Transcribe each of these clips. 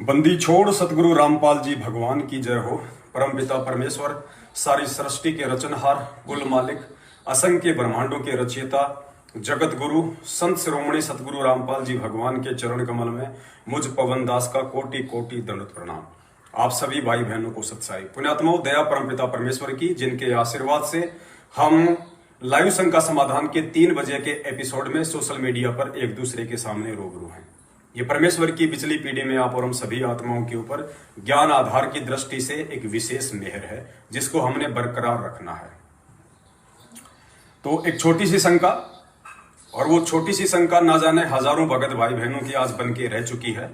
बंदी छोड़ सतगुरु रामपाल जी भगवान की जय हो। परमपिता परमेश्वर सारी सृष्टि के रचनहार, कुल मालिक, असंख्य ब्रह्मांडों के रचयिता, जगत गुरु संत शिरोमणि सतगुरु रामपाल जी भगवान के चरण कमल में मुझ पवन दास का कोटि कोटि दंडवत प्रणाम। आप सभी भाई बहनों को सत्साई पुण्यात्माओं दया परमपिता परमेश्वर की, जिनके आशीर्वाद से हम लाइव संघ का समाधान के 3 बजे के एपिसोड में सोशल मीडिया पर एक दूसरे के सामने रूबरू हैं। ये परमेश्वर की पिछली पीढ़ी में आप और हम सभी आत्माओं के ऊपर ज्ञान आधार की दृष्टि से एक विशेष मेहर है, जिसको हमने बरकरार रखना है। तो एक छोटी सी शंका, और वो छोटी सी शंका ना जाने हजारों भगत भाई बहनों की आज बन के रह चुकी है,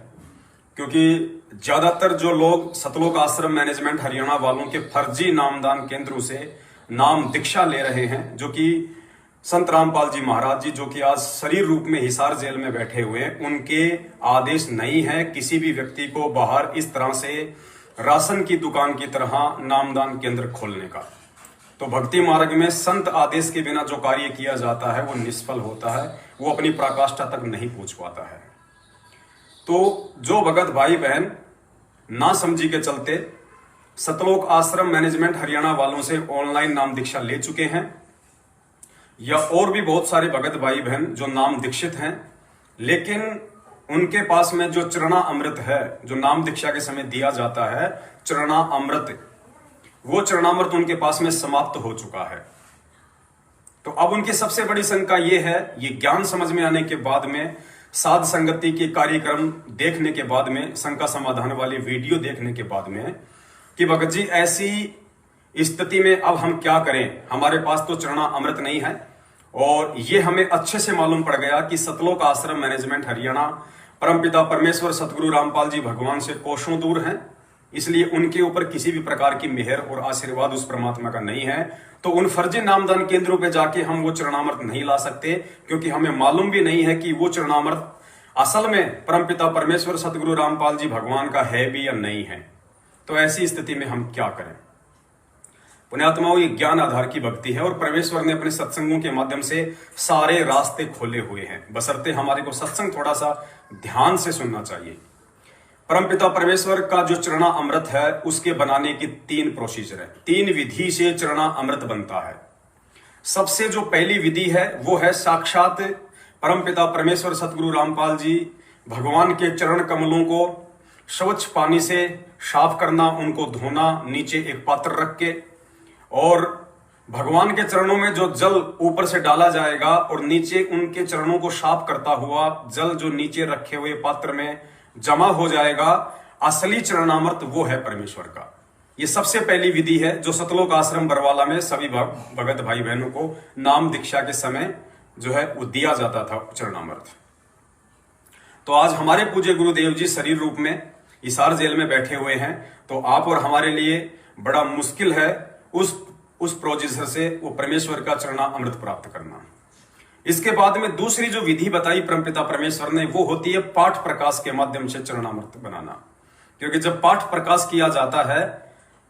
क्योंकि ज्यादातर जो लोग सतलोक आश्रम मैनेजमेंट हरियाणा वालों के फर्जी नामदान केंद्रों से नाम दीक्षा ले रहे हैं, जो कि संत रामपाल जी महाराज जी, जो कि आज शरीर रूप में हिसार जेल में बैठे हुए हैं, उनके आदेश नहीं है किसी भी व्यक्ति को बाहर इस तरह से राशन की दुकान की तरह नामदान केंद्र खोलने का। तो भक्ति मार्ग में संत आदेश के बिना जो कार्य किया जाता है वो निष्फल होता है, वो अपनी पराकाष्ठा तक नहीं पहुंच पाता है। तो जो भगत भाई बहन ना समझी के चलते सतलोक आश्रम मैनेजमेंट हरियाणा वालों से ऑनलाइन नाम दीक्षा ले चुके हैं, या और भी बहुत सारे भगत भाई बहन जो नाम दीक्षित हैं, लेकिन उनके पास में जो चरणा अमृत है, जो नाम दीक्षा के समय दिया जाता है चरणा अमृत, वो चरणामृत उनके पास में समाप्त हो चुका है। तो अब उनकी सबसे बड़ी शंका ये है, ये ज्ञान समझ में आने के बाद में, साध संगति के कार्यक्रम देखने के बाद में, शंका समाधान वाली वीडियो देखने के बाद में, कि भगत जी ऐसी स्थिति में अब हम क्या करें, हमारे पास तो चरणा अमृत नहीं है, और ये हमें अच्छे से मालूम पड़ गया कि सतलोक आश्रम मैनेजमेंट हरियाणा परमपिता परमेश्वर सतगुरु रामपाल जी भगवान से कोसों दूर हैं, इसलिए उनके ऊपर किसी भी प्रकार की मेहर और आशीर्वाद उस परमात्मा का नहीं है। तो उन फर्जी नामदान केंद्रों पे जाके हम वो चरणामृत नहीं ला सकते, क्योंकि हमें मालूम भी नहीं है कि वो चरणामृत असल में परमपिता परमेश्वर सतगुरु रामपाल जी भगवान का है भी या नहीं है। तो ऐसी स्थिति में हम क्या करें। पुण्यात्माओं, ये ज्ञान आधार की भक्ति है, और परमेश्वर ने अपने सत्संगों के माध्यम से सारे रास्ते खोले हुए हैं, बशर्ते हमारे को सत्संग थोड़ा सा ध्यान से सुनना चाहिए। परमपिता परमेश्वर का जो चरणा अमृत है, उसके बनाने की 3 प्रोसीजर है, 3 विधि से चरणा अमृत बनता है। सबसे जो पहली विधि है वो है साक्षात परमपिता परमेश्वर सतगुरु रामपाल जी भगवान के चरण कमलों को स्वच्छ पानी से साफ करना, उनको धोना, नीचे एक पात्र रख के, और भगवान के चरणों में जो जल ऊपर से डाला जाएगा और नीचे उनके चरणों को साफ करता हुआ जल जो नीचे रखे हुए पात्र में जमा हो जाएगा, असली चरणामृत वो है परमेश्वर का। ये सबसे पहली विधि है जो सतलोक आश्रम बरवाला में सभी भगत भाई बहनों को नाम दीक्षा के समय जो है वो दिया जाता था चरणामृत। तो आज हमारे पूज्य गुरुदेव जी शरीर रूप में हिसार जेल में बैठे हुए हैं, तो आप और हमारे लिए बड़ा मुश्किल है उस प्रोसीजर से वो परमेश्वर का चरणा अमृत प्राप्त करना। इसके बाद में दूसरी जो विधि बताई परमपिता परमेश्वर ने, वो होती है पाठ प्रकाश के माध्यम से चरणामृत बनाना। क्योंकि जब पाठ प्रकाश किया जाता है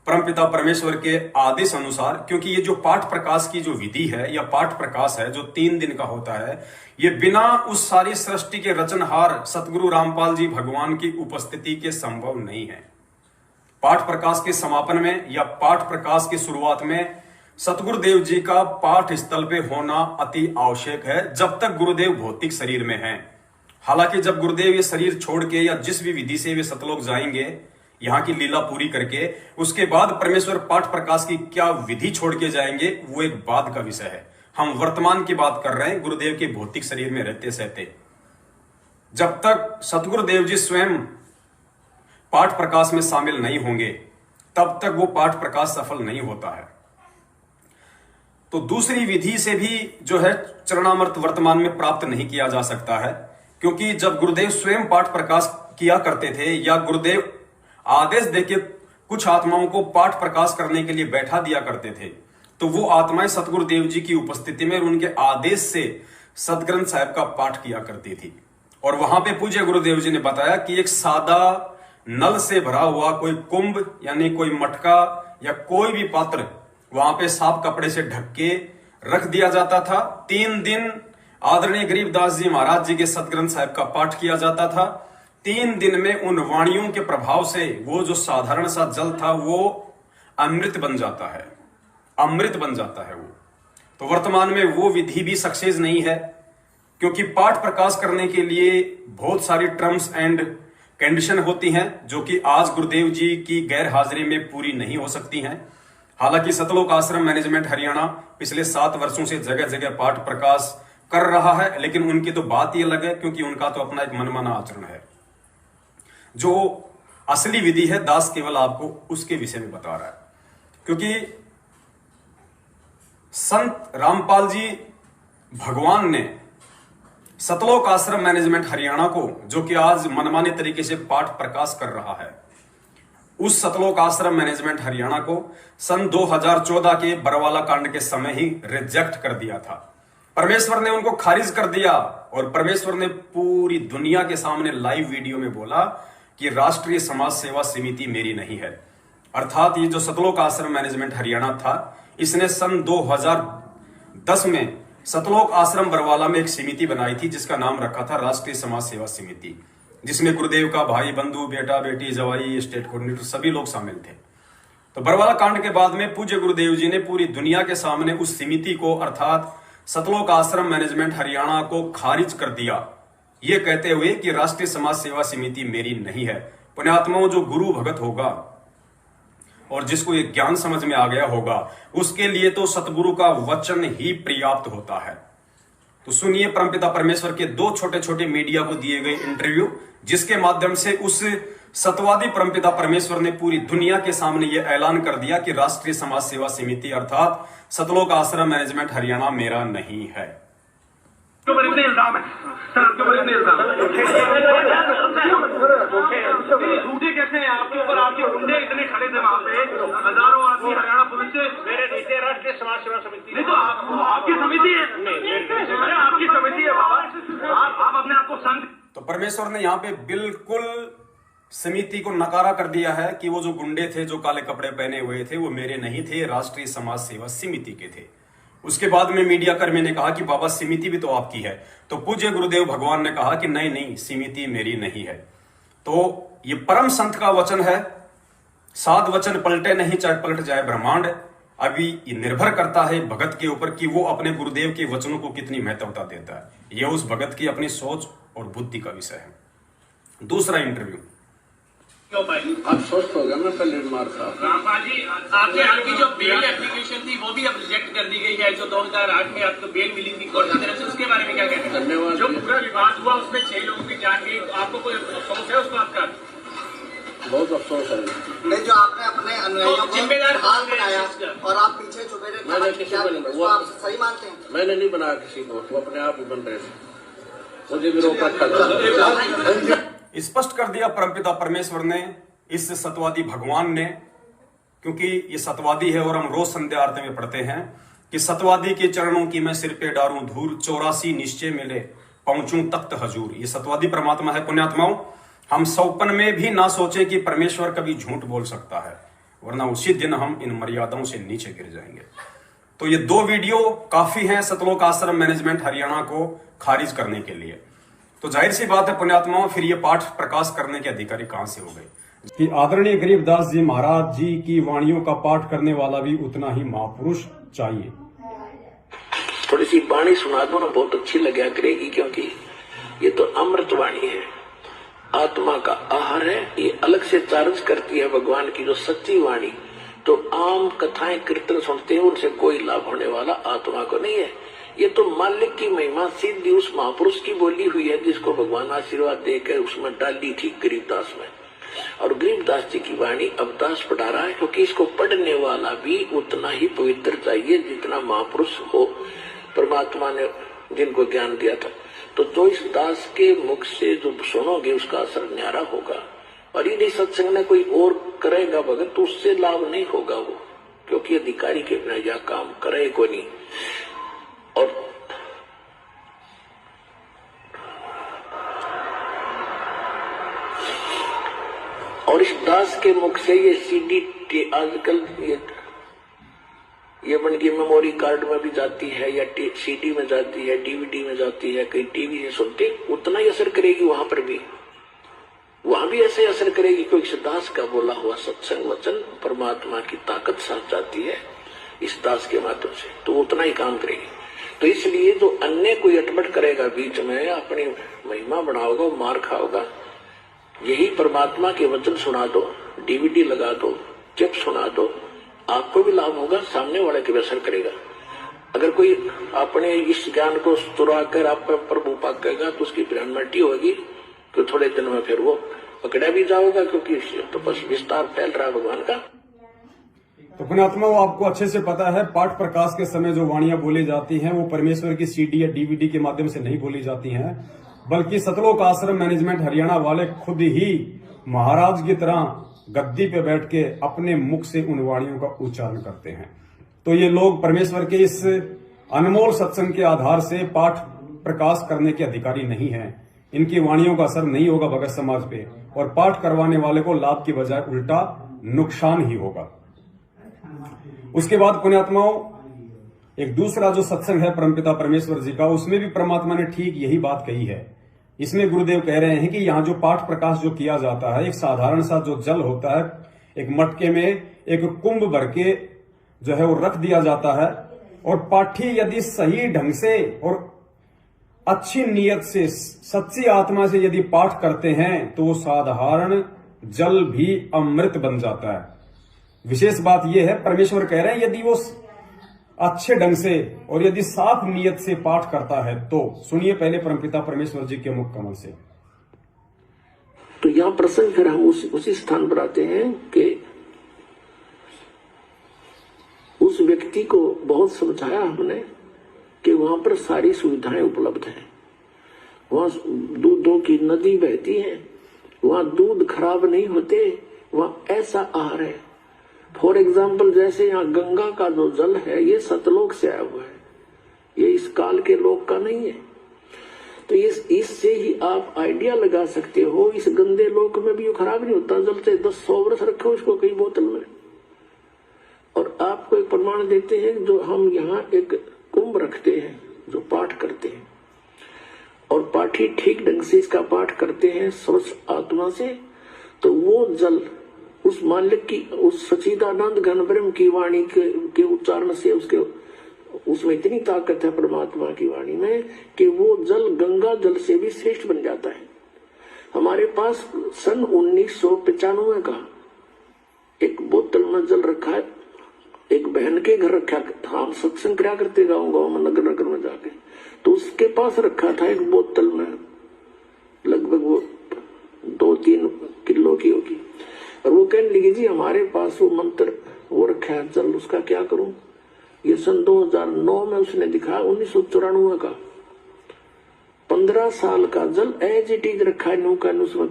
परमपिता परमेश्वर के आदेश अनुसार, क्योंकि ये जो पाठ प्रकाश की जो विधि है या पाठ प्रकाश है जो 3 दिन का होता है, ये बिना उस सारी सृष्टि के रचनहार सतगुरु रामपाल जी भगवान की उपस्थिति के संभव नहीं है। पाठ प्रकाश के समापन में या पाठ प्रकाश की शुरुआत में सतगुरुदेव जी का पाठ स्थल पे होना अति आवश्यक है, जब तक गुरुदेव भौतिक शरीर में हैं। हालांकि जब गुरुदेव ये शरीर छोड़ के या जिस भी विधि से वे सतलोक जाएंगे यहाँ की लीला पूरी करके, उसके बाद परमेश्वर पाठ प्रकाश की क्या विधि छोड़ के जाएंगे वो एक बाद का विषय है। हम वर्तमान की बात कर रहे हैं, गुरुदेव के भौतिक शरीर में रहते सहते। जब तक सतगुरुदेव जी स्वयं पाठ प्रकाश में शामिल नहीं होंगे, तब तक वो पाठ प्रकाश सफल नहीं होता है। तो दूसरी विधि से भी जो है चरणामृत वर्तमान में प्राप्त नहीं किया जा सकता है, क्योंकि जब गुरुदेव स्वयं पाठ प्रकाश किया करते थे या गुरुदेव आदेश देके कुछ आत्माओं को पाठ प्रकाश करने के लिए बैठा दिया करते थे, तो वो आत्माएं सतगुरुदेव जी की उपस्थिति में उनके आदेश से सदग्रंथ साहिब का पाठ किया करती थी। और वहां पे पूज्य गुरुदेव जी ने बताया कि एक सादा नल से भरा हुआ कोई कुंभ यानी कोई मटका या कोई भी पात्र वहां पे साफ कपड़े से ढक के रख दिया जाता था। 3 दिन आदरणीय गरीबदास जी महाराज जी के सदग्रंथ साहिब का पाठ किया जाता था। 3 दिन में उन वाणियों के प्रभाव से वो जो साधारण सा जल था वो अमृत बन जाता है, अमृत बन जाता है वो। तो वर्तमान में वो विधि भी सक्सेस नहीं है, क्योंकि पाठ प्रकाश करने के लिए बहुत सारी टर्म्स एंड कंडीशन होती हैं जो कि आज गुरुदेव जी की गैर हाजिरी में पूरी नहीं हो सकती हैं। हालांकि सतलोक आश्रम मैनेजमेंट हरियाणा पिछले 7 वर्षों से जगह जगह पाठ प्रकाश कर रहा है, लेकिन उनकी तो बात ही अलग है, क्योंकि उनका तो अपना एक मनमाना आचरण है। जो असली विधि है दास केवल आपको उसके विषय में बता रहा है, क्योंकि संत रामपाल जी भगवान ने सतलोक आश्रम मैनेजमेंट हरियाणा को, जो कि आज मनमाने तरीके से पाठ प्रकाश कर रहा है, उस सतलोक आश्रम मैनेजमेंट हरियाणा को सन 2014 के बरवाला कांड के समय ही रिजेक्ट कर दिया था। परमेश्वर ने उनको खारिज कर दिया और परमेश्वर ने पूरी दुनिया के सामने लाइव वीडियो में बोला कि राष्ट्रीय समाज सेवा समिति मेरी नहीं है। अर्थात ये जो सतलोक आश्रम मैनेजमेंट हरियाणा था, इसने सन 2010 में सतलोक आश्रम बरवाला में एक समिति बनाई थी जिसका नाम रखा था राष्ट्रीय समाज सेवा समिति, जिसमें गुरुदेव का भाई बंधु, बेटा बेटी, जवाई, स्टेट कोऑर्डिनेटर सभी लोग शामिल थे। तो बरवाला कांड के बाद में पूज्य गुरुदेव जी ने पूरी दुनिया के सामने उस समिति को, अर्थात सतलोक आश्रम मैनेजमेंट हरियाणा को खारिज कर दिया, ये कहते हुए कि राष्ट्रीय समाज सेवा समिति मेरी नहीं है। पुण्यात्माओं, जो गुरु भगत होगा और जिसको ये ज्ञान समझ में आ गया होगा, उसके लिए तो सतगुरु का वचन ही पर्याप्त होता है। तो सुनिए परमपिता परमेश्वर के 2 छोटे छोटे मीडिया को दिए गए इंटरव्यू, जिसके माध्यम से उस सतवादी परमपिता परमेश्वर ने पूरी दुनिया के सामने यह ऐलान कर दिया कि राष्ट्रीय समाज सेवा समिति अर्थात सतलोक आश्रम मैनेजमेंट हरियाणा मेरा नहीं है। इल्जाम है सर, इल्जाम झूठे कैसे हैं आपके ऊपर? आपके गुंडे इतने खड़े थे वहाँ पे, हजारों आदमी हरियाणा पुलिस से। मेरे नीचे राष्ट्रीय समाज सेवा समिति नहीं, तो आपकी समिति है, अरे आपकी समिति है बाबा, आप अपने आप को संत। तो परमेश्वर ने यहाँ पे बिल्कुल समिति को नकारा कर दिया है कि वो जो गुंडे थे, जो काले कपड़े पहने हुए थे, वो मेरे नहीं थे, राष्ट्रीय समाज सेवा समिति के थे। उसके बाद में मीडिया कर्मी ने कहा कि बाबा समिति भी तो आपकी है। तो पूज्य गुरुदेव भगवान ने कहा कि नहीं नहीं, समिति मेरी नहीं है। तो ये परम संत का वचन है, 7 वचन पलटे नहीं चाहे पलट जाए ब्रह्मांड। अभी ये निर्भर करता है भगत के ऊपर कि वो अपने गुरुदेव के वचनों को कितनी महत्वता देता है। यह उस भगत की अपनी सोच और बुद्धि का विषय है। दूसरा इंटरव्यू। आप स्वस्थ हो गए? मैं पहले बीमार था। रामपाल जी, आपकी जो बेल एप्लीकेशन थी वो भी अब रिजेक्ट कर दी गई है, जो 2008 में आपको बेल मिली थी कोर्ट की तरफ से, उसके बारे में क्या कहते हैं? धन्यवाद। जो पूरा विवाद हुआ उसमें 6 लोगों की जान गई, तो आपको कोई अफसोस है उस बात का? बहुत अफसोस है। नहीं, जो आपने अपने अनुयायियों को जिम्मेदार हाल बनाया और आप पीछे छुपे रहे, मैंने किसी को नहीं, वो आप सही मानते हैं? मैंने नहीं बनाया किसी को, वो अपने आप ही बन रहे थे, मुझे भी रोक रखा था। स्पष्ट कर दिया परमपिता परमेश्वर ने, इस सतवादी भगवान ने, क्योंकि ये सतवादी है और हम रोज संध्या आरती में पढ़ते हैं कि सतवादी के चरणों की मैं सिर पे डारूं धूल, 84 निश्चय मिले पहुंचूं तख्त हजूर। ये सतवादी परमात्मा है। पुण्यात्माओं, हम सौपन में भी ना सोचें कि परमेश्वर कभी झूठ बोल सकता है, वरना उसी दिन हम इन मर्यादाओं से नीचे गिर जाएंगे। तो ये 2 वीडियो काफी हैं सतलोक आश्रम मैनेजमेंट हरियाणा को खारिज करने के लिए। तो जाहिर सी बात है पुण्यात्माओं, फिर ये पाठ प्रकाश करने के अधिकारी कहां से हो गए कि आदरणीय गरीबदास जी महाराज जी की वाणियों का पाठ करने वाला भी उतना ही महापुरुष चाहिए। थोड़ी सी वाणी सुना दो ना, बहुत अच्छी लगा करेगी, क्योंकि ये तो अमृत वाणी है, आत्मा का आहार है। ये अलग से चार्ज करती है भगवान की जो सच्ची वाणी। तो आम कथाएं कीर्तन सुनते हैं, उनसे कोई लाभ होने वाला आत्मा को नहीं है। ये तो मालिक की महिमा सीधी उस महापुरुष की बोली हुई है, जिसको भगवान आशीर्वाद देकर उसमें डाली थी गरीबदास में। और गरीबदास जी की वाणी अवदास पढ़ा रहा है, क्योंकि इसको पढ़ने वाला भी उतना ही पवित्र चाहिए जितना महापुरुष हो, परमात्मा ने जिनको ज्ञान दिया था। तो जो इस दास के मुख से जो सुनोगे उसका असर न्यारा होगा। और यदि सत्संग में कोई और करेगा भगत तो उससे लाभ नहीं होगा वो, क्योंकि अधिकारी के बिना यह काम करेगा नहीं। और इस दास के मुख से ये सीडी आजकल ये बन की मेमोरी कार्ड में भी जाती है, या सीडी में जाती है, डीवीडी में जाती है, कहीं टीवी से सुनते, उतना ही असर करेगी वहां पर भी। वहां भी ऐसे असर करेगी, क्योंकि इस दास का बोला हुआ सत्संग वचन परमात्मा की ताकत साथ जाती है इस दास के माध्यम से, तो उतना ही काम करेगी। तो इसलिए जो अन्य कोई अटपट करेगा बीच में, अपनी महिमा बढ़ाओगा, मार खाओगा, यही परमात्मा के वचन सुना दो, डीवीडी लगा दो, चिप सुना दो, आपको भी लाभ होगा, सामने वाले के भी असर करेगा। अगर कोई अपने इस ज्ञान को चुरा कर आप प्रभु पाकेगा तो उसकी प्रॉपर्टी होगी, तो थोड़े दिन में फिर वो पकड़ा भी जाओगा, क्योंकि तो बस विस्तार फैल रहा है भगवान का। तो पुण्यात्मा, वो आपको अच्छे से पता है, पाठ प्रकाश के समय जो वाणियां बोली जाती हैं वो परमेश्वर की सीडी या डीवीडी के माध्यम से नहीं बोली जाती हैं, बल्कि सतलोक आश्रम मैनेजमेंट हरियाणा वाले खुद ही महाराज की तरह गद्दी पे बैठ के अपने मुख से उन वाणियों का उच्चारण करते हैं। तो ये लोग परमेश्वर के इस अनमोल सत्संग के आधार से पाठ प्रकाश करने के अधिकारी नहीं हैं। इनकी वाणियों का असर नहीं होगा भगत समाज पे, और पाठ करवाने वाले को लाभ की बजाय उल्टा नुकसान ही होगा। उसके बाद पुण्यात्माओं, एक दूसरा जो सत्संग है परमपिता परमेश्वर जी का, उसमें भी परमात्मा ने ठीक यही बात कही है। इसमें गुरुदेव कह रहे हैं कि यहाँ जो पाठ प्रकाश जो किया जाता है, एक साधारण सा जो जल होता है, एक मटके में एक कुंभ भर के जो है वो रख दिया जाता है, और पाठी यदि सही ढंग से और अच्छी नीयत से, सच्ची आत्मा से यदि पाठ करते हैं तो वो साधारण जल भी अमृत बन जाता है। विशेष बात यह है, परमेश्वर कह रहे हैं यदि वो अच्छे ढंग से और यदि साफ नीयत से पाठ करता है तो। सुनिए पहले परमपिता परमेश्वर जी के मुख कमल से। तो यहां प्रसंग फिर हम उसी स्थान पर आते हैं कि उस व्यक्ति को बहुत समझाया हमने कि वहां पर सारी सुविधाएं उपलब्ध हैं, वहां दूधों की नदी बहती है, वहां दूध खराब नहीं होते, वहां ऐसा आहार है। फॉर एग्जाम्पल, जैसे यहाँ गंगा का जो जल है ये सतलोक से आया हुआ है, ये इस काल के लोक का नहीं है। तो इससे ही आप आइडिया लगा सकते हो, इस गंदे लोक में भी वो खराब नहीं होता जल, से 10-100 वर्ष रखो उसको कई बोतल में। और आपको एक प्रमाण देते हैं, जो हम यहाँ एक कुंभ रखते हैं जो पाठ करते हैं, और पाठी ठीक ढंग से इसका पाठ करते हैं स्वच्छ आत्मा से, तो वो जल उस मालिक की, उस सच्चिदानंद घन ब्रह्म की वाणी के उच्चारण से उसमें इतनी ताकत है परमात्मा की वाणी में कि वो जल गंगा जल से भी श्रेष्ठ बन जाता है। हमारे पास सन 1995 का एक बोतल में जल रखा है, एक बहन के घर रखा था, हम सत्संग क्या करते गाँव में, नगर नगर में जाके, तो उसके पास रखा था एक बोतल में, लगभग वो 2-3 किलो की होगी, और वो कहने लगी जी हमारे पास वो मंत्र वो रखा है जल, उसका क्या करूं। ये सन 2009 में उसने दिखाया, 1994 का 15 साल का जल एज इट इज रखा है, नौका उसमें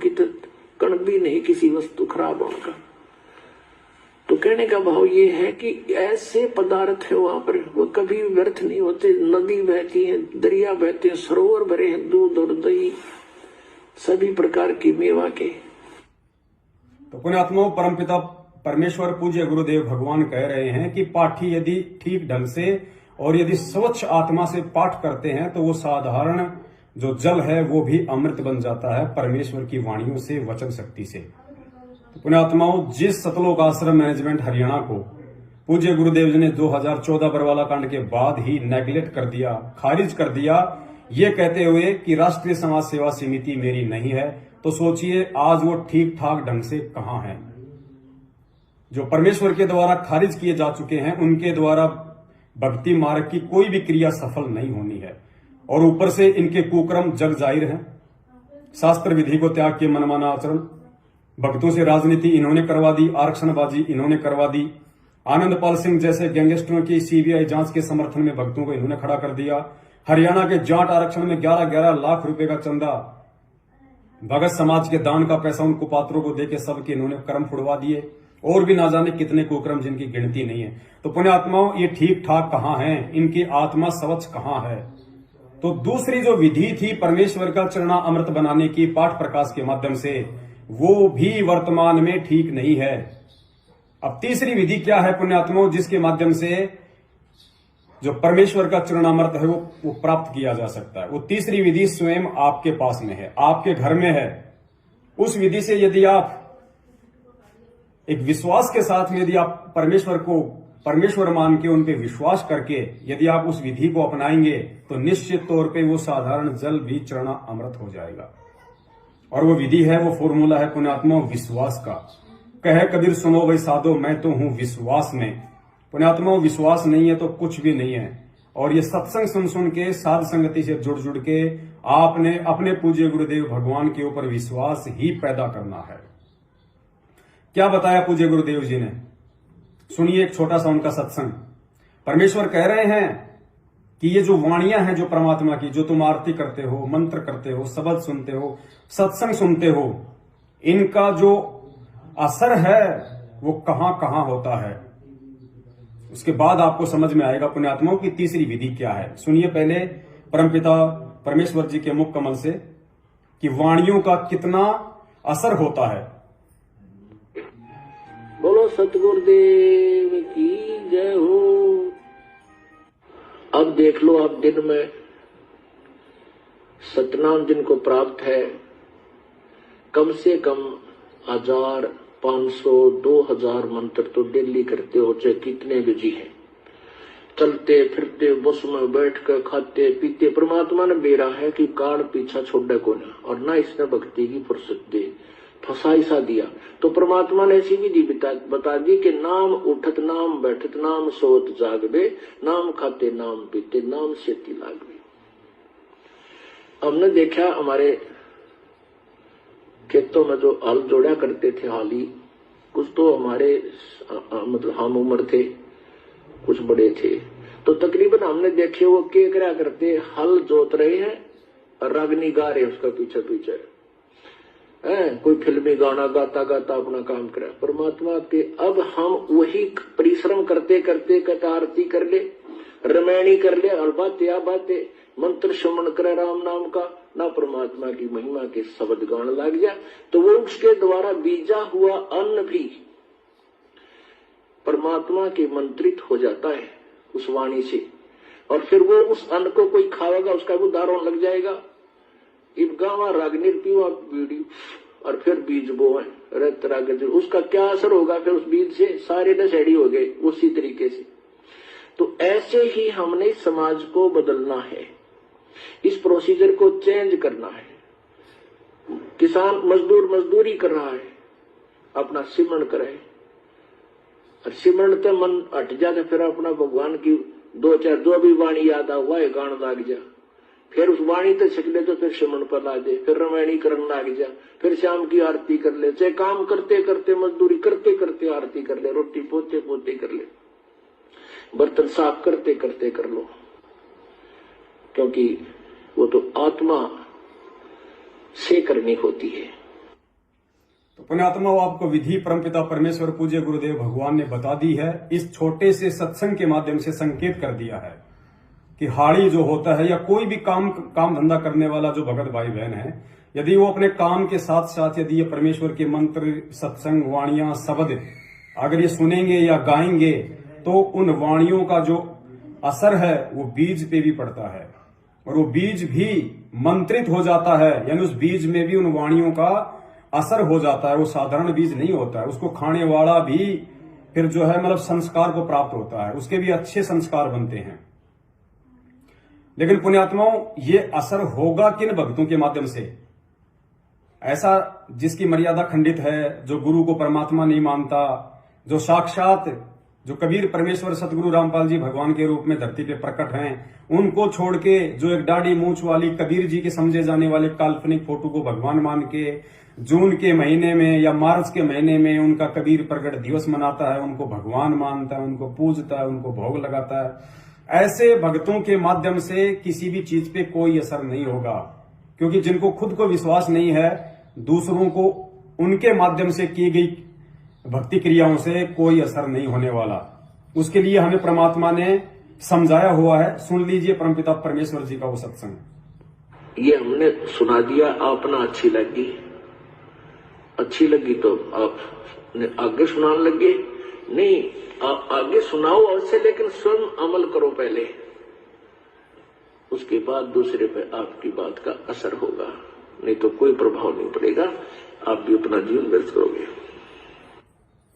कण भी नहीं किसी वस्तु खराब होने का। तो कहने का भाव ये है कि ऐसे पदार्थ है वहां पर, वो कभी व्यर्थ नहीं होते। नदी बहती है, दरिया बहते हैं, सरोवर भरे हैं दूध और दही सभी प्रकार की मेवा के। तो पुण्यात्माओं, परमपिता परमेश्वर पूज्य गुरुदेव भगवान कह रहे हैं कि पाठी यदि ठीक ढंग से और यदि स्वच्छ आत्मा से पाठ करते हैं तो वो साधारण जो जल है वो भी अमृत बन जाता है परमेश्वर की वाणियों से, वचन शक्ति से। तो पुण्यात्माओं, जिस सतलोक आश्रम मैनेजमेंट हरियाणा को पूज्य गुरुदेव जी ने 2014 बरवाला कांड के बाद ही नेग्लेक्ट कर दिया, खारिज कर दिया, ये कहते हुए कि राष्ट्रीय समाज सेवा समिति मेरी नहीं है, तो सोचिए आज वो ठीक ठाक ढंग से कहां है। जो परमेश्वर के द्वारा खारिज किए जा चुके हैं, उनके द्वारा भक्ति मार्ग की कोई भी क्रिया सफल नहीं होनी है, और ऊपर से इनके कुकर्म जग जाहिर हैं। शास्त्र विधि को त्याग के मनमाना आचरण, भक्तों से राजनीति इन्होंने करवा दी, आरक्षणबाजी इन्होंने करवा दी, आनंदपाल सिंह जैसे गैंगस्टरों की सीबीआई जांच के समर्थन में भक्तों को इन्होंने खड़ा कर दिया। हरियाणा के जाट आरक्षण में 11-11 लाख रुपए का चंदा, भगत समाज के दान का पैसा उन कुपात्रों को देके सबके इन्होंने कर्म फुड़वा दिए, और भी ना जाने कितने कुकर्म जिनकी गिनती नहीं है। तो पुण्यात्माओं, ये ठीक ठाक कहां हैं, इनकी आत्मा स्वच्छ कहां है। तो दूसरी जो विधि थी परमेश्वर का चरणा अमृत बनाने की पाठ प्रकाश के माध्यम से, वो भी वर्तमान में ठीक नहीं है। अब तीसरी विधि क्या है पुण्यात्माओं, जिसके माध्यम से जो परमेश्वर का चरणामृत है वो प्राप्त किया जा सकता है। वो तीसरी विधि स्वयं आपके पास में है, आपके घर में है। उस विधि से यदि आप एक विश्वास के साथ में यदि आप परमेश्वर को परमेश्वर मान के उन पे विश्वास करके यदि आप उस विधि को अपनाएंगे तो निश्चित तौर पे वो साधारण जल भी चढ़ना अमृत हो जाएगा। और वो विधि है, वो फॉर्मूला है पुण्यात्मा विश्वास का। कहे कबीर सुनो भाई साधो मैं तो हूं विश्वास में। पुण्यात्मा विश्वास नहीं है तो कुछ भी नहीं है। और ये सत्संग सुन सुन के साध संगति से जुड़ जुड़ के आपने अपने पूज्य गुरुदेव भगवान के ऊपर विश्वास ही पैदा करना है। क्या बताया पूज्य गुरुदेव जी ने, सुनिए एक छोटा सा उनका सत्संग। परमेश्वर कह रहे हैं कि ये जो वाणियां हैं जो परमात्मा की, जो तुम आरती करते हो, मंत्र करते हो, शब्द सुनते हो, सत्संग सुनते हो, इनका जो असर है वो कहां कहां होता है। उसके बाद आपको समझ में आएगा पुण्यात्माओं की तीसरी विधि क्या है। सुनिए पहले परमपिता परमेश्वर जी के मुख कमल से कि वाणियों का कितना असर होता है। बोलो सतगुरुदेव की जय हो। अब देख लो, आप दिन में सतनाम जिनको प्राप्त है कम से कम 1000, 500, 2000 मंत्र तो डेली करते हो, चाहे कितने बिजी हैं। चलते फिरते बस में बैठ कर खाते पीते परमात्मा ने बेरा है कि कान पीछा छोड़े को ना, और ना इसने भक्ति की फुर्सत दे फसाई सा दिया। तो परमात्मा ने ऐसी विधि बता दी कि नाम उठत नाम बैठत नाम सोत जागबे, नाम खाते नाम पीते नाम सेती लागबे। हमने देखा हमारे खेतों में जो हल जोड़ा करते थे हाली, कुछ तो हमारे मतलब हम उम्र थे, कुछ बड़े थे, तो तकरीबन हमने देखे वो क्या करते, हल जोत रहे हैं और रागनी गा रहे उसका पीछे पीछे कोई फिल्मी गाना गाता गाता अपना काम करे। परमात्मा के अब हम वही परिश्रम करते करते आरती कर ले, रमैनी कर ले, और बातें मंत्र श्रवण करे राम नाम का, ना परमात्मा की महिमा के शब्द गान लग जा, तो वो उसके द्वारा बीजा हुआ अन्न भी परमात्मा के मंत्रित हो जाता है उस वाणी से। और फिर वो उस अन्न को कोई खावेगा उसका भी दारों लग जाएगा। इब गावा रागनीर पीवा बीड़ी और फिर बीज बोए रत राग, उसका क्या असर होगा फिर उस बीज से, सारे नशेड़ी हो गए उसी तरीके से। तो ऐसे ही हमने समाज को बदलना है, इस प्रोसीजर को चेंज करना है। किसान मजदूर मजदूरी कर रहा है, अपना सिमरण करे, और सिमरण तो मन हट जाता, फिर अपना भगवान की 2-4 जो भी वाणी याद आ हुआ है गान लाग जा, फिर उस वाणी तक छिक ले तो फिर सिमरण पर ला दे, फिर रमैनी करने लाग जा, फिर शाम की आरती कर ले, चाहे काम करते करते मजदूरी करते करते आरती कर ले, रोटी पोते पोते कर ले, बर्तन साफ करते करते कर लो, क्योंकि वो तो आत्मा से करनी होती है। तो पुण्यात्मा आपको विधि परमपिता परमेश्वर पूज्य गुरुदेव भगवान ने बता दी है, इस छोटे से सत्संग के माध्यम से संकेत कर दिया है कि हाड़ी जो होता है या कोई भी काम धंधा करने वाला जो भगत भाई बहन है, यदि वो अपने काम के साथ साथ यदि ये परमेश्वर के मंत्र सत्संग वाणियां शब्द अगर ये सुनेंगे या गाएंगे तो उन वाणियों का जो असर है वो बीज पे भी पड़ता है, और वो बीज भी मंत्रित हो जाता है, यानी उस बीज में भी उन वाणियों का असर हो जाता है। वो साधारण बीज नहीं होता है, उसको खाने वाला भी फिर जो है मतलब संस्कार को प्राप्त होता है, उसके भी अच्छे संस्कार बनते हैं। लेकिन पुण्यात्माओं ये असर होगा किन भक्तों के माध्यम से? ऐसा जिसकी मर्यादा खंडित है, जो गुरु को परमात्मा नहीं मानता, जो साक्षात जो कबीर परमेश्वर सतगुरु रामपाल जी भगवान के रूप में धरती पे प्रकट हैं, उनको छोड़ के जो एक दाढ़ी मूंछ वाली कबीर जी के समझे जाने वाले काल्पनिक फोटो को भगवान मान के जून के महीने में या मार्च के महीने में उनका कबीर प्रकट दिवस मनाता है, उनको भगवान मानता है, उनको पूजता है, उनको भोग लगाता है, ऐसे भक्तों के माध्यम से किसी भी चीज पे कोई असर नहीं होगा। क्योंकि जिनको खुद को विश्वास नहीं है, दूसरों को उनके माध्यम से की गई भक्ति क्रियाओं से कोई असर नहीं होने वाला। उसके लिए हमें परमात्मा ने समझाया हुआ है। सुन लीजिए परमपिता परमेश्वर जी का वो सत्संग। ये हमने सुना दिया, आपने अच्छी लगी तो आप आगे सुनाने लगे। नहीं, आप आगे सुनाओ अवश्य, लेकिन स्वयं अमल करो पहले, उसके बाद दूसरे पे आपकी बात का असर होगा, नहीं तो कोई प्रभाव नहीं पड़ेगा। आप भी अपना जीवन व्यर्थ करोगे।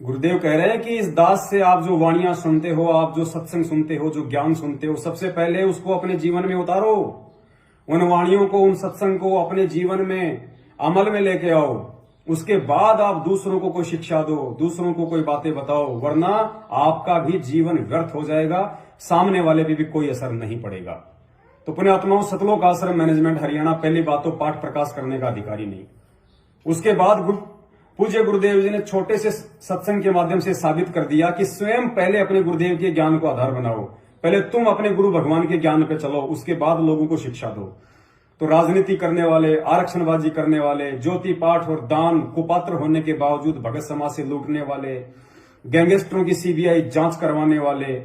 गुरुदेव कह रहे हैं कि इस दास से आप जो वाणियां सुनते हो, आप जो सत्संग सुनते हो, जो ज्ञान सुनते हो, सबसे पहले उसको अपने जीवन में उतारो। उन वाणियों को, उन सत्संग को अपने जीवन में अमल में लेके आओ। उसके बाद आप दूसरों को कोई शिक्षा दो, दूसरों को कोई बातें बताओ, वरना आपका भी जीवन व्यर्थ हो जाएगा, सामने वाले पे भी कोई असर नहीं पड़ेगा। तो पुण्यात्माओं, सतलोक आश्रम मैनेजमेंट हरियाणा पहली बात तो पाठ प्रकाश करने का अधिकारी नहीं। उसके बाद पूज्य गुरुदेव जी ने छोटे से सत्संग के माध्यम से साबित कर दिया कि स्वयं पहले अपने गुरुदेव के ज्ञान को आधार बनाओ, पहले तुम अपने गुरु भगवान के ज्ञान पे चलो, उसके बाद लोगों को शिक्षा दो। तो राजनीति करने वाले, आरक्षणबाजी करने वाले, ज्योति पाठ और दान कुपात्र होने के बावजूद भगत समाज से लूटने वाले, गैंगस्टरों की सीबीआई जांच करवाने वाले,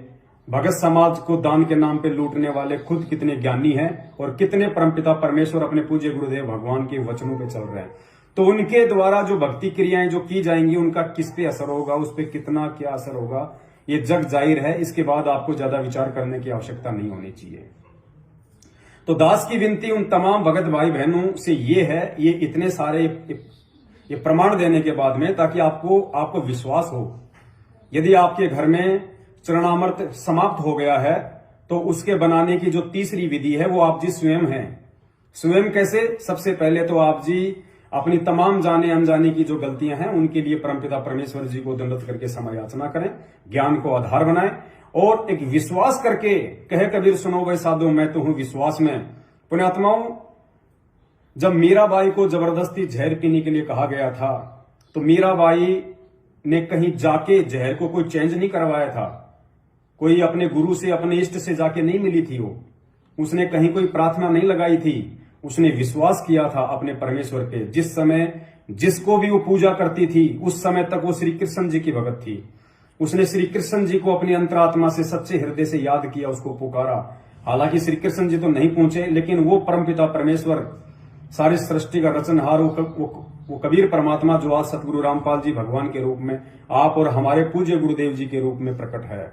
भगत समाज को दान के नाम पे लूटने वाले खुद कितने ज्ञानी हैं और कितने परमपिता परमेश्वर अपने पूज्य गुरुदेव भगवान के वचनों पे चल रहे हैं। तो उनके द्वारा जो भक्ति क्रियाएं जो की जाएंगी, उनका किस पे असर होगा, उस पे कितना क्या असर होगा, ये जग जाहिर है। इसके बाद आपको ज्यादा विचार करने की आवश्यकता नहीं होनी चाहिए। तो दास की विनती उन तमाम भगत भाई बहनों से ये है, ये इतने सारे ये प्रमाण देने के बाद में, ताकि आपको विश्वास हो। यदि आपके घर में चरणामृत समाप्त हो गया है तो उसके बनाने की जो तीसरी विधि है वो आप जी स्वयं हैं। स्वयं कैसे? सबसे पहले तो आप जी अपनी तमाम जाने अनजाने की जो गलतियां हैं उनके लिए परमपिता परमेश्वर जी को दंडवत करके समय याचना करें, ज्ञान को आधार बनाएं और एक विश्वास करके, कहे कबीर सुनो भाई साधो मैं तो हूं विश्वास में। पुण्यात्माओं, जब मीराबाई को जबरदस्ती जहर पीने के लिए कहा गया था तो मीराबाई ने कहीं जाके जहर को कोई चेंज नहीं करवाया था, कोई अपने गुरु से, अपने इष्ट से जाके नहीं मिली थी वो, उसने कहीं कोई प्रार्थना नहीं लगाई थी, उसने विश्वास किया था अपने परमेश्वर पे। जिस समय जिसको भी वो पूजा करती थी उस समय तक वो श्री कृष्ण जी की भगत थी। उसने श्री कृष्ण जी को अपनी अंतरात्मा से, सच्चे हृदय से याद किया, उसको पुकारा। हालांकि श्री कृष्ण जी तो नहीं पहुंचे, लेकिन वो परमपिता परमेश्वर, सारी सृष्टि का रचनहार, वो कबीर परमात्मा जो आज सतगुरु रामपाल जी भगवान के रूप में आप और हमारे पूज्य गुरुदेव जी के रूप में प्रकट है,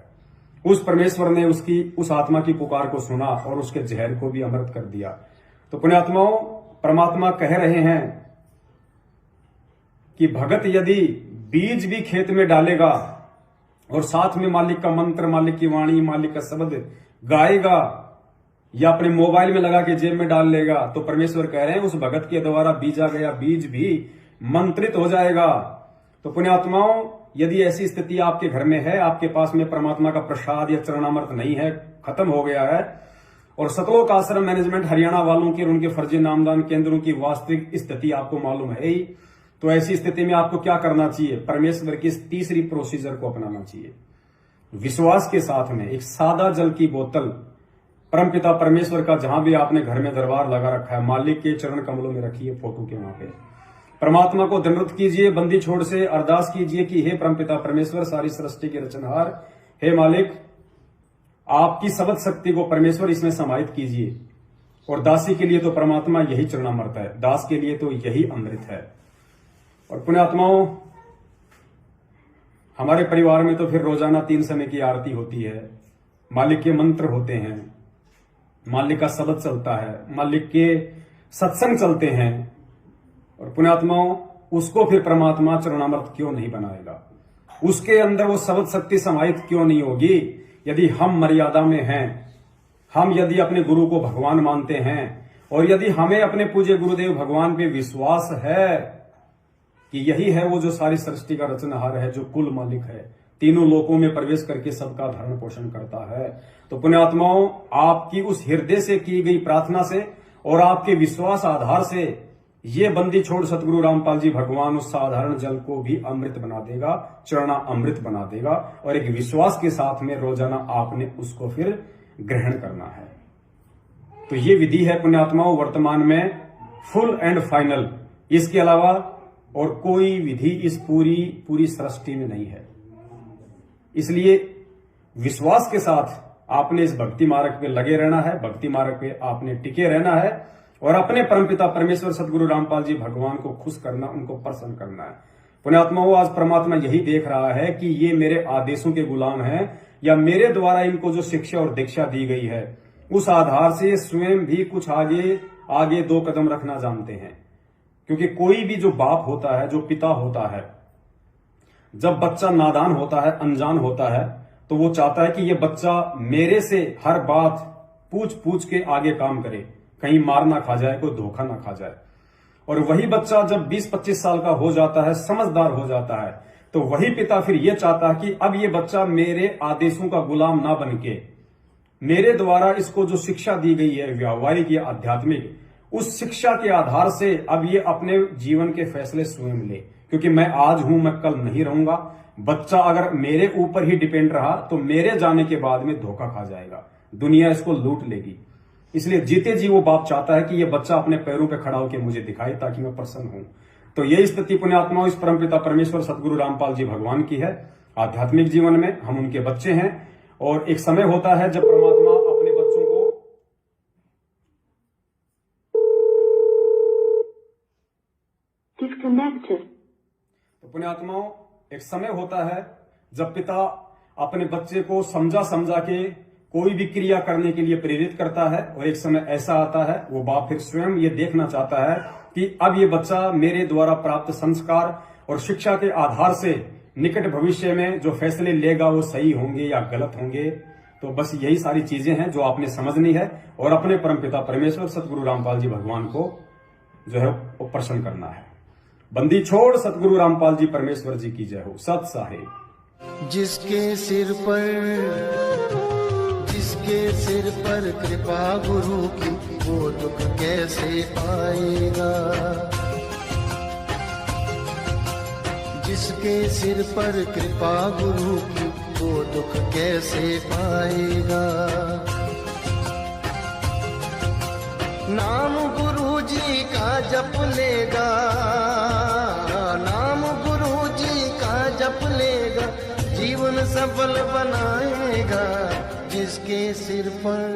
उस परमेश्वर ने उस आत्मा की पुकार को सुना और उसके जहर को भी अमृत कर दिया। तो पुण्यात्माओं, परमात्मा कह रहे हैं कि भगत यदि बीज भी खेत में डालेगा और साथ में मालिक का मंत्र, मालिक की वाणी, मालिक का शब्द गाएगा या अपने मोबाइल में लगा के जेब में डाल लेगा, तो परमेश्वर कह रहे हैं उस भगत के द्वारा बीजा गया बीज भी मंत्रित हो जाएगा। तो पुण्यात्माओं, यदि ऐसी स्थिति आपके घर में है, आपके पास में परमात्मा का प्रसाद या चरणामृत नहीं है, खत्म हो गया है, और सतलोक आश्रम मैनेजमेंट हरियाणा वालों के और उनके फर्जी नामदान केंद्रों की वास्तविक स्थिति आपको मालूम है ही, तो ऐसी स्थिति में आपको क्या करना चाहिए? परमेश्वर की इस तीसरी प्रोसीजर को अपनाना चाहिए। विश्वास के साथ में एक सादा जल की बोतल, परमपिता परमेश्वर का जहां भी आपने घर में दरबार लगा रखा है, मालिक के चरण कमलों में रखिए, फोटो के वहां पे परमात्मा को दंडवत कीजिए, बंदी छोड़ से अरदास कीजिए कि हे परमपिता परमेश्वर, सारी सृष्टि के रचनहार, हे मालिक, आपकी सबद शक्ति को परमेश्वर इसमें समाहित कीजिए। और दासी के लिए तो परमात्मा यही चरणामृत है, दास के लिए तो यही अमृत है। और पुण्यात्माओं, हमारे परिवार में तो फिर रोजाना 3 समय की आरती होती है, मालिक के मंत्र होते हैं, मालिक का शब्द चलता है, मालिक के सत्संग चलते हैं। और पुण्यात्माओं, उसको फिर परमात्मा चरणामृत क्यों नहीं बनाएगा? उसके अंदर वो शब्द शक्ति समाहित क्यों नहीं होगी? यदि हम मर्यादा में हैं, हम यदि अपने गुरु को भगवान मानते हैं और यदि हमें अपने पूज्य गुरुदेव भगवान पे विश्वास है कि यही है वो जो सारी सृष्टि का रचनहार है, जो कुल मालिक है, तीनों लोकों में प्रवेश करके सबका भरण पोषण करता है, तो पुण्यात्माओं, आपकी उस हृदय से की गई प्रार्थना से और आपके विश्वास आधार से ये बंदी छोड़ सतगुरु रामपाल जी भगवान उस साधारण जल को भी अमृत बना देगा, चरणा अमृत बना देगा। और एक विश्वास के साथ में रोजाना आपने उसको फिर ग्रहण करना है। तो ये विधि है पुण्यात्माओं वर्तमान में फुल एंड फाइनल। इसके अलावा और कोई विधि इस पूरी सृष्टि में नहीं है। इसलिए विश्वास के साथ आपने इस भक्ति मार्ग पे लगे रहना है, भक्ति मार्ग पे आपने टिके रहना है और अपने परमपिता परमेश्वर सतगुरु रामपाल जी भगवान को खुश करना, उनको प्रसन्न करना है। पुण्यात्माओं, आज परमात्मा यही देख रहा है कि ये मेरे आदेशों के गुलाम हैं या मेरे द्वारा इनको जो शिक्षा और दीक्षा दी गई है उस आधार से स्वयं भी कुछ आगे 2 कदम रखना जानते हैं। क्योंकि कोई भी जो बाप होता है, जो पिता होता है, जब बच्चा नादान होता है, अनजान होता है, तो वो चाहता है कि ये बच्चा मेरे से हर बात पूछ पूछ के आगे काम करे, कहीं मार ना खा जाए, कोई धोखा ना खा जाए। और वही बच्चा जब 20-25 साल का हो जाता है, समझदार हो जाता है, तो वही पिता फिर ये चाहता है कि अब ये बच्चा मेरे आदेशों का गुलाम ना बनके, मेरे द्वारा इसको जो शिक्षा दी गई है, व्यावहारिक या आध्यात्मिक, उस शिक्षा के आधार से अब ये अपने जीवन के फैसले स्वयं ले। क्योंकि मैं आज हूं, मैं कल नहीं रहूंगा। बच्चा अगर मेरे ऊपर ही डिपेंड रहा तो मेरे जाने के बाद में धोखा खा जाएगा, दुनिया इसको लूट लेगी। इसलिए जीते जी वो बाप चाहता है कि ये बच्चा अपने पैरों पे खड़ा होकर मुझे दिखाए ताकि मैं प्रसन्न हूं। तो यही स्थिति पुण्यात्माओं इस परमपिता परमेश्वर सदगुरु रामपाल जी भगवान की है। आध्यात्मिक जीवन में हम उनके बच्चे हैं और एक समय होता है जब परमात्मा अपने बच्चों को Disconnected. तो पुण्यात्माओं, एक समय होता है जब पिता अपने बच्चे को समझा समझा के कोई भी क्रिया करने के लिए प्रेरित करता है, और एक समय ऐसा आता है वो बाप फिर स्वयं ये देखना चाहता है कि अब ये बच्चा मेरे द्वारा प्राप्त संस्कार और शिक्षा के आधार से निकट भविष्य में जो फैसले लेगा वो सही होंगे या गलत होंगे। तो बस यही सारी चीजें हैं जो आपने समझनी है और अपने परमपिता परमेश्वर सतगुरु रामपाल जी भगवान को जो है वो प्रसन्न करना है। बंदी छोड़ सतगुरु रामपाल जी परमेश्वर जी की जय हो। सत साहिब। जिसके सिर पर कृपा गुरु की, वो दुख कैसे आएगा। जिसके सिर पर कृपा गुरु की, वो दुख कैसे पाएगा। नाम गुरु जी का जप लेगा, नाम गुरु जी का जप लेगा, जीवन सफल बनाएगा। जिसके सिर पर